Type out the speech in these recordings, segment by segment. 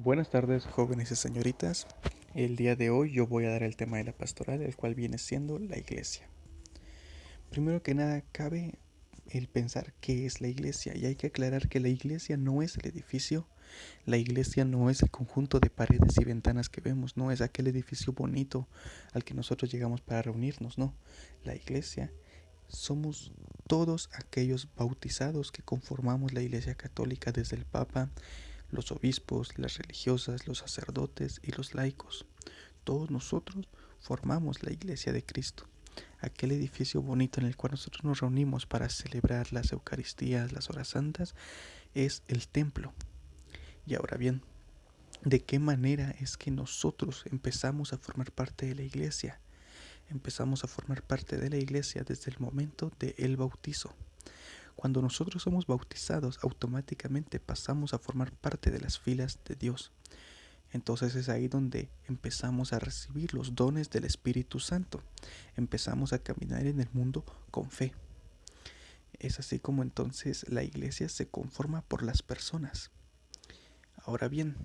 Buenas tardes, jóvenes y señoritas. El día de hoy yo voy a dar el tema de la pastoral, el cual viene siendo la iglesia. Primero que nada, cabe el pensar qué es la iglesia, y hay que aclarar que la iglesia no es el edificio, la iglesia no es el conjunto de paredes y ventanas que vemos, no es aquel edificio bonito al que nosotros llegamos para reunirnos, no. La iglesia somos todos aquellos bautizados que conformamos la iglesia católica, desde el Papa, los obispos, las religiosas, los sacerdotes y los laicos. Todos nosotros formamos la iglesia de Cristo, aquel edificio bonito en el cual nosotros nos reunimos para celebrar las Eucaristías, las horas santas, es el templo. Y ahora bien, ¿de qué manera es que nosotros empezamos a formar parte de la iglesia? Empezamos a formar parte de la iglesia desde el momento del bautizo. Cuando nosotros somos bautizados, automáticamente pasamos a formar parte de las filas de Dios. Entonces es ahí donde empezamos a recibir los dones del Espíritu Santo. Empezamos a caminar en el mundo con fe. Es así como entonces la iglesia se conforma por las personas. Ahora bien,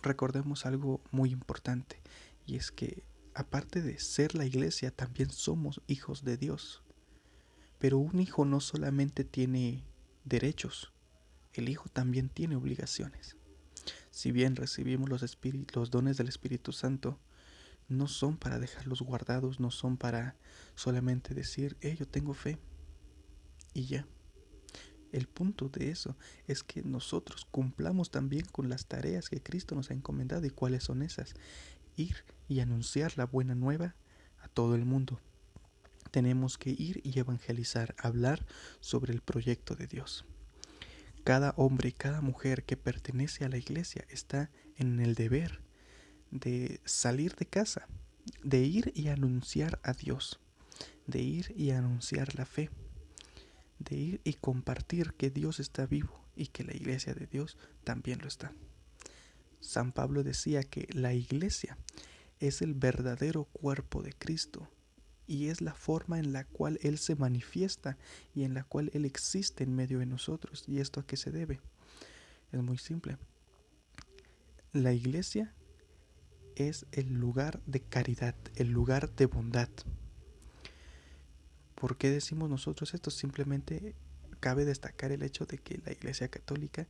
recordemos algo muy importante, y es que aparte de ser la iglesia, también somos hijos de Dios. Pero un hijo no solamente tiene derechos, el hijo también tiene obligaciones. Si bien recibimos los dones del Espíritu Santo, no son para dejarlos guardados, no son para solamente decir, yo tengo fe y ya. El punto de eso es que nosotros cumplamos también con las tareas que Cristo nos ha encomendado. ¿Y cuáles son esas? Ir y anunciar la buena nueva a todo el mundo. Tenemos que ir y evangelizar, hablar sobre el proyecto de Dios. Cada hombre y cada mujer que pertenece a la iglesia está en el deber de salir de casa, de ir y anunciar a Dios, de ir y anunciar la fe, de ir y compartir que Dios está vivo y que la iglesia de Dios también lo está. San Pablo decía que la iglesia es el verdadero cuerpo de Cristo y es la forma en la cual Él se manifiesta y en la cual Él existe en medio de nosotros. ¿Y esto a qué se debe? Es muy simple. La iglesia es el lugar de caridad, el lugar de bondad. ¿Por qué decimos nosotros esto? Simplemente cabe destacar el hecho de que la Iglesia Católica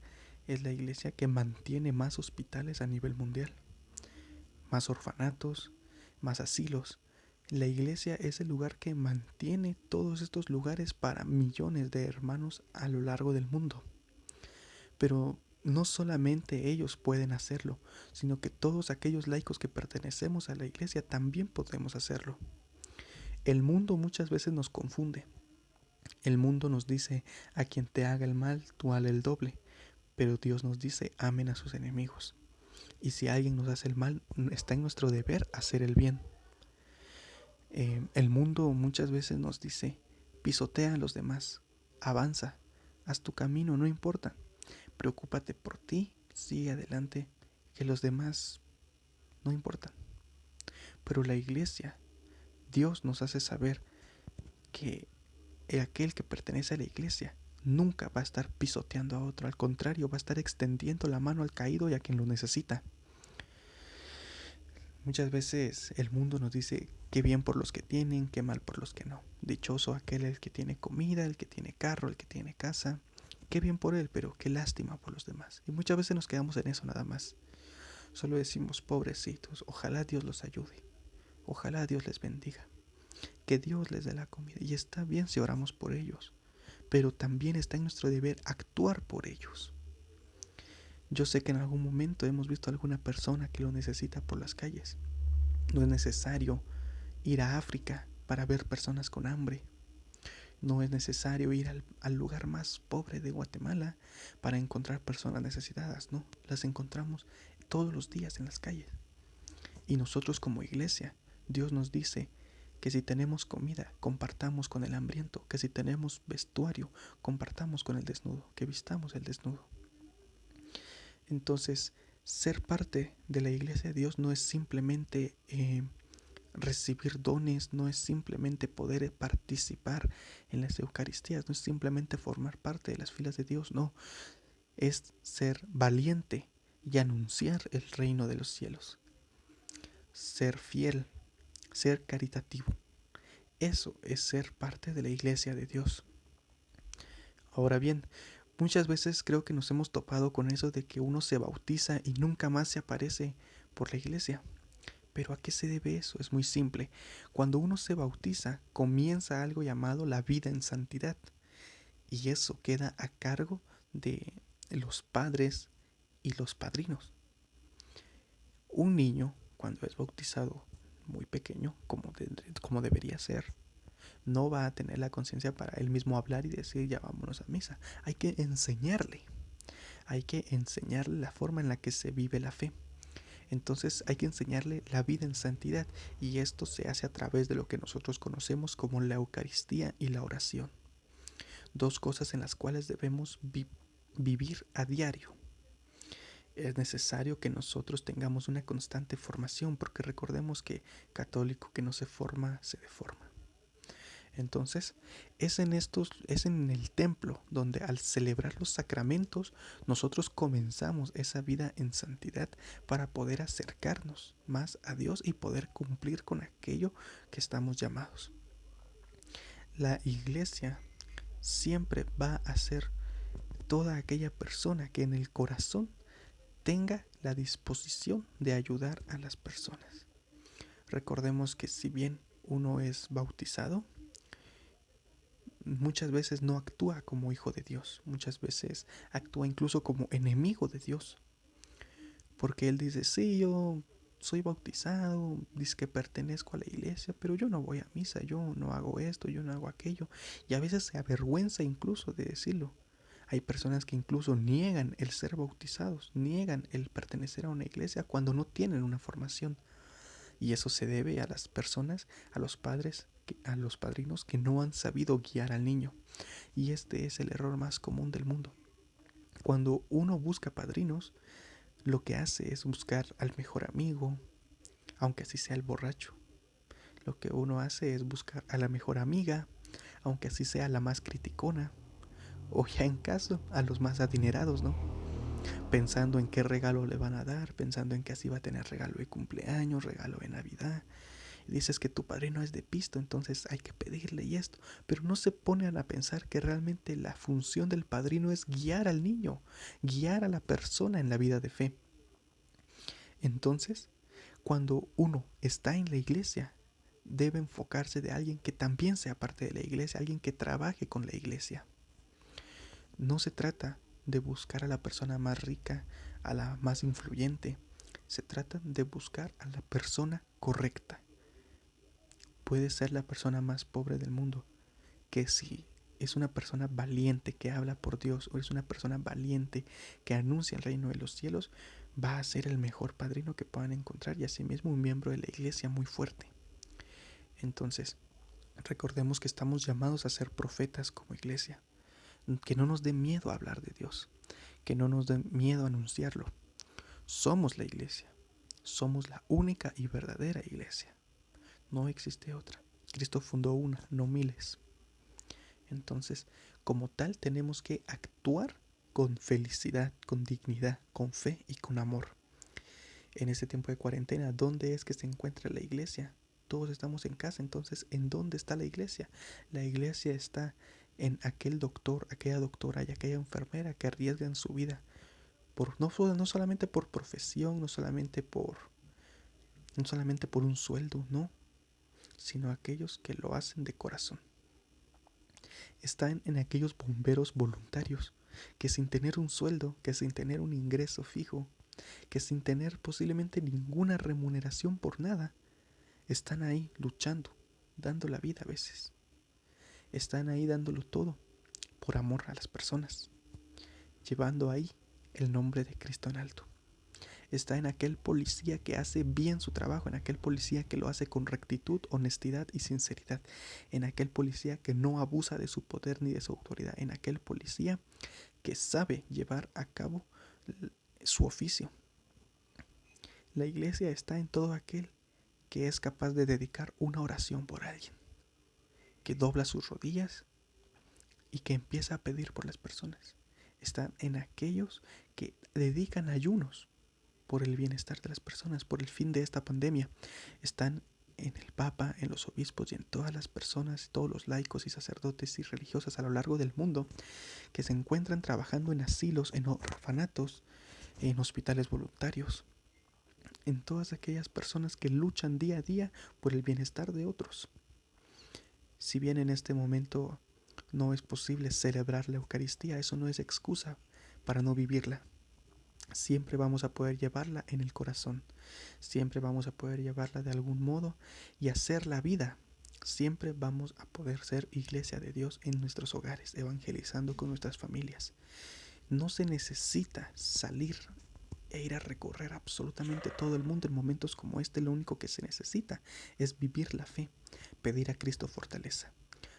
es la iglesia que mantiene más hospitales a nivel mundial, más orfanatos, más asilos. La iglesia es el lugar que mantiene todos estos lugares para millones de hermanos a lo largo del mundo. Pero no solamente ellos pueden hacerlo, sino que todos aquellos laicos que pertenecemos a la iglesia también podemos hacerlo. El mundo muchas veces nos confunde. El mundo nos dice, a quien te haga el mal, tú hale el doble. Pero Dios nos dice, amen a sus enemigos. Y si alguien nos hace el mal, está en nuestro deber hacer el bien. El mundo muchas veces nos dice, pisotea a los demás, avanza, haz tu camino, no importa. Preocúpate por ti, sigue adelante, que los demás no importan. Pero la iglesia, Dios nos hace saber que aquel que pertenece a la iglesia nunca va a estar pisoteando a otro, al contrario, va a estar extendiendo la mano al caído y a quien lo necesita. Muchas veces el mundo nos dice qué bien por los que tienen, qué mal por los que no. Dichoso aquel el que tiene comida, el que tiene carro, el que tiene casa. Qué bien por él, pero qué lástima por los demás. Y muchas veces nos quedamos en eso nada más. Solo decimos, pobrecitos, ojalá Dios los ayude, ojalá Dios les bendiga, que Dios les dé la comida. Y está bien si oramos por ellos, pero también está en nuestro deber actuar por ellos. Yo sé que en algún momento hemos visto a alguna persona que lo necesita por las calles. No es necesario ir a África para ver personas con hambre. No es necesario ir al lugar más pobre de Guatemala para encontrar personas necesitadas, no, las encontramos todos los días en las calles. Y nosotros como iglesia, Dios nos dice que si tenemos comida, compartamos con el hambriento, que si tenemos vestuario, compartamos con el desnudo, que vistamos el desnudo. Entonces, ser parte de la iglesia de Dios no es simplemente recibir dones, no es simplemente poder participar en las Eucaristías, no es simplemente formar parte de las filas de Dios, no, es ser valiente y anunciar el reino de los cielos. Ser fiel, ser caritativo. Eso es ser parte de la iglesia de Dios. Ahora bien, muchas veces creo que nos hemos topado con eso de que uno se bautiza y nunca más se aparece por la iglesia. ¿Pero a qué se debe eso? Es muy simple. Cuando uno se bautiza, comienza algo llamado la vida en santidad. Y eso queda a cargo de los padres y los padrinos. Un niño, cuando es bautizado muy pequeño, como debería ser, no va a tener la conciencia para él mismo hablar y decir ya vámonos a misa. Hay que enseñarle la forma en la que se vive la fe. Entonces hay que enseñarle la vida en santidad, y esto se hace a través de lo que nosotros conocemos como la Eucaristía y la oración. Dos cosas en las cuales debemos vivir a diario. Es necesario que nosotros tengamos una constante formación, porque recordemos que católico que no se forma se deforma. Entonces, es en el templo donde al celebrar los sacramentos nosotros comenzamos esa vida en santidad para poder acercarnos más a Dios y poder cumplir con aquello que estamos llamados. La iglesia siempre va a ser toda aquella persona que en el corazón tenga la disposición de ayudar a las personas. Recordemos que si bien uno es bautizado, muchas veces no actúa como hijo de Dios, muchas veces actúa incluso como enemigo de Dios, porque él dice, sí, yo soy bautizado, dice que pertenezco a la iglesia, pero yo no voy a misa, yo no hago esto, yo no hago aquello, y a veces se avergüenza incluso de decirlo. Hay personas que incluso niegan el ser bautizados, niegan el pertenecer a una iglesia cuando no tienen una formación. Y eso se debe a las personas, a los padres, a los padrinos que no han sabido guiar al niño. Y este es el error más común del mundo. Cuando uno busca padrinos, lo que hace es buscar al mejor amigo, aunque así sea el borracho. Lo que uno hace es buscar a la mejor amiga, aunque así sea la más criticona. O ya en caso, a los más adinerados, ¿no? Pensando en qué regalo le van a dar, pensando en que así va a tener regalo de cumpleaños, regalo de Navidad. Y dices que tu padrino es de pisto, entonces hay que pedirle y esto. Pero no se ponen a pensar que realmente la función del padrino es guiar al niño, guiar a la persona en la vida de fe. Entonces, cuando uno está en la iglesia, debe enfocarse de alguien que también sea parte de la iglesia, alguien que trabaje con la iglesia. No se trata de buscar a la persona más rica, a la más influyente. Se trata de buscar a la persona correcta. Puede ser la persona más pobre del mundo, que si es una persona valiente que habla por Dios, o es una persona valiente que anuncia el reino de los cielos, va a ser el mejor padrino que puedan encontrar, y asimismo un miembro de la iglesia muy fuerte. Entonces, recordemos que estamos llamados a ser profetas como iglesia. Que no nos dé miedo hablar de Dios, que no nos dé miedo anunciarlo. Somos la iglesia, somos la única y verdadera iglesia. No existe otra. Cristo fundó una, no miles. Entonces, como tal, tenemos que actuar con felicidad, con dignidad, con fe y con amor. En este tiempo de cuarentena, ¿dónde es que se encuentra la iglesia? Todos estamos en casa, entonces, ¿en dónde está la iglesia? La iglesia está en aquel doctor, aquella doctora y aquella enfermera que arriesgan su vida no solamente por profesión, no solamente por un sueldo, no, sino aquellos que lo hacen de corazón. Están en aquellos bomberos voluntarios que sin tener un sueldo, que sin tener un ingreso fijo, que sin tener posiblemente ninguna remuneración por nada, están ahí luchando, dando la vida a veces. Están ahí dándolo todo por amor a las personas, llevando ahí el nombre de Cristo en alto. Está en aquel policía que hace bien su trabajo, en aquel policía que lo hace con rectitud, honestidad y sinceridad, en aquel policía que no abusa de su poder ni de su autoridad, en aquel policía que sabe llevar a cabo su oficio. La iglesia está en todo aquel que es capaz de dedicar una oración por alguien, que dobla sus rodillas y que empieza a pedir por las personas. Están en aquellos que dedican ayunos por el bienestar de las personas, por el fin de esta pandemia. Están en el Papa, en los obispos y en todas las personas, todos los laicos y sacerdotes y religiosas a lo largo del mundo que se encuentran trabajando en asilos, en orfanatos, en hospitales voluntarios, en todas aquellas personas que luchan día a día por el bienestar de otros. Si bien en este momento no es posible celebrar la Eucaristía, eso no es excusa para no vivirla. Siempre vamos a poder llevarla en el corazón, siempre vamos a poder llevarla de algún modo y hacer la vida. Siempre vamos a poder ser iglesia de Dios en nuestros hogares, evangelizando con nuestras familias. No se necesita salir e ir a recorrer absolutamente todo el mundo en momentos como este. Lo único que se necesita es vivir la fe, pedir a Cristo fortaleza.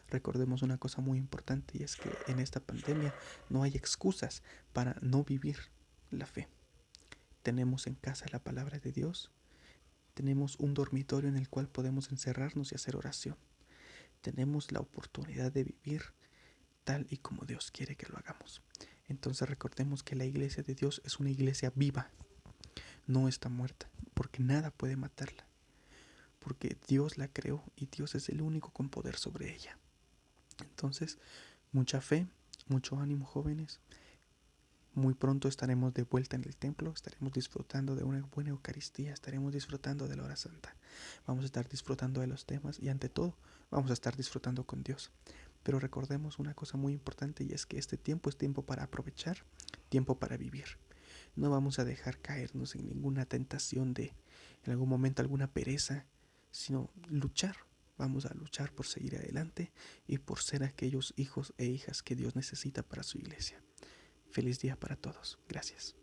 Recordemos una cosa muy importante, y es que en esta pandemia no hay excusas para no vivir la fe. Tenemos en casa la palabra de Dios, tenemos un dormitorio en el cual podemos encerrarnos y hacer oración. Tenemos la oportunidad de vivir tal y como Dios quiere que lo hagamos. Entonces recordemos que la iglesia de Dios es una iglesia viva, no está muerta, porque nada puede matarla, porque Dios la creó y Dios es el único con poder sobre ella. Entonces, mucha fe, mucho ánimo, jóvenes. Muy pronto estaremos de vuelta en el templo, estaremos disfrutando de una buena Eucaristía, estaremos disfrutando de la hora santa. Vamos a estar disfrutando de los temas y ante todo vamos a estar disfrutando con Dios. Pero recordemos una cosa muy importante, y es que este tiempo es tiempo para aprovechar, tiempo para vivir. No vamos a dejar caernos en ninguna tentación de en algún momento alguna pereza, sino luchar. Vamos a luchar por seguir adelante y por ser aquellos hijos e hijas que Dios necesita para su iglesia. Feliz día para todos. Gracias.